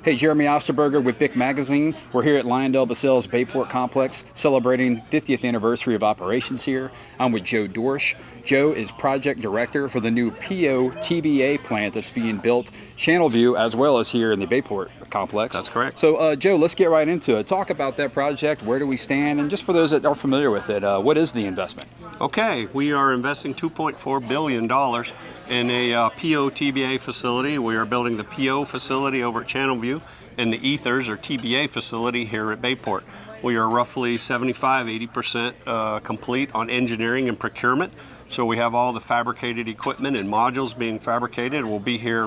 Hey, Jeremy Osterberger with BIC Magazine. We're here at LyondellBasell's Bayport Complex celebrating 50th anniversary of operations here. I'm with Joe Dorsch. Joe is project director for the new PO TBA plant that's being built Channelview as well as here in the Bayport Complex. That's correct. So Joe, let's get right into it. Talk about that project, where do we stand, and just for those that are familiar with it, what is the investment? Okay, we are investing $2.4 billion in a PO TBA facility. We are building the PO facility over at Channelview and the ethers or TBA facility here at Bayport. We are roughly 75–80% complete on engineering and procurement. So we have all the fabricated equipment and modules being fabricated. We'll be here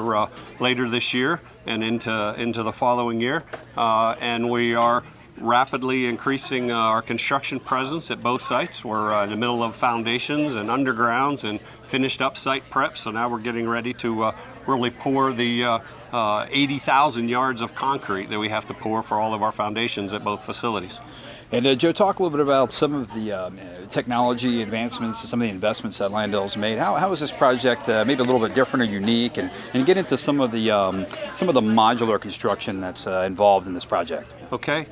later this year and into the following year. And we are rapidly increasing our construction presence at both sites. We're in the middle of foundations and undergrounds and finished up site prep. So now we're getting ready to really pour the 80,000 yards of concrete that we have to pour for all of our foundations at both facilities. And Joe, talk a little bit about some of the technology advancements, some of the investments that Lyondell's made. How is this project maybe a little bit different or unique, and get into some of the modular construction that's involved in this project? Okay,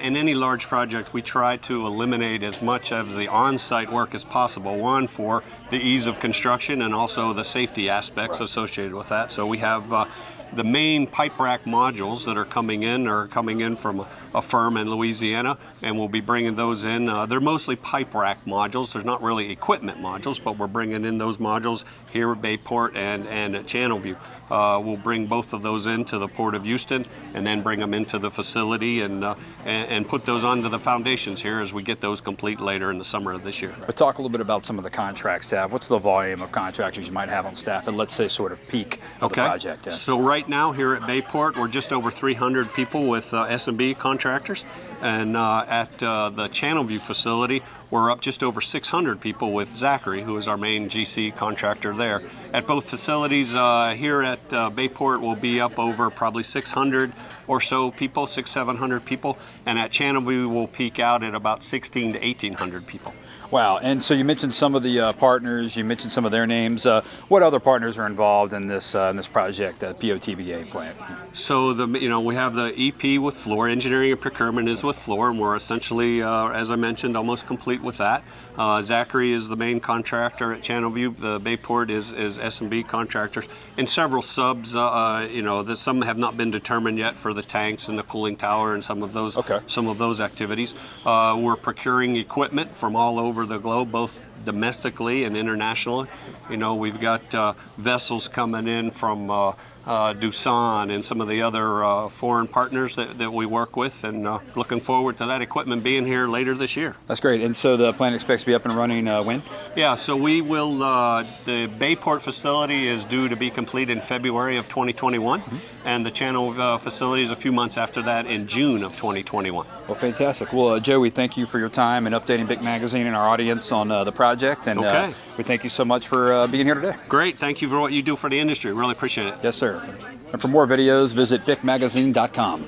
in any large project, we try to eliminate as much of the on-site work as possible. One, for the ease of construction and also the safety aspects associated with that. So we have the main pipe rack modules that are coming in from a firm in Louisiana, and we'll be bringing those in. They're mostly pipe rack modules. There's not really equipment modules, but we're bringing in those modules here at Bayport and at Channelview. We'll bring both of those into the Port of Houston and then bring them into the facility and put those onto the foundations here as we get those complete later in the summer of this year. But talk a little bit about some of the contract staff. What's the volume of contractors you might have on staff, and let's say sort of peak of the project? Yeah. So right now here at Bayport, we're just over 300 people with S&B contractors, and at the Channelview facility, we're up just over 600 people with Zachary, who is our main GC contractor there. At both facilities here at Bayport, we'll be up over probably 600 or so people, 600–700 people, and at Channelview we'll peak out at about 1,600 to 1,800 people. Wow, and so you mentioned some of the partners, you mentioned some of their names. What other partners are involved in this project, the PO/TBA plant? So we have the EP with Fluor, engineering and procurement is with Fluor, and we're essentially, as I mentioned, almost complete with that. Zachary is the main contractor at Channelview. The Bayport is S&B contractors, and several subs. Some have not been determined yet for the tanks and the cooling tower and some of those activities. We're procuring equipment from all over the globe, both domestically and internationally. We've got vessels coming in from Doosan and some of the other foreign partners that we work with, and looking forward to that equipment being here later this year. That's great. And so the plant expects to be up and running when? Yeah, so we will, the Bayport facility is due to be complete in February of 2021, and the Channel facility is a few months after that in June of 2021. Well, fantastic. Well, Joe, we thank you for your time and updating BIC Magazine and our audience on the project, and we thank you so much for being here today. Great. Thank you for what you do for the industry. Really appreciate it. Yes, sir. And for more videos, visit bicmagazine.com.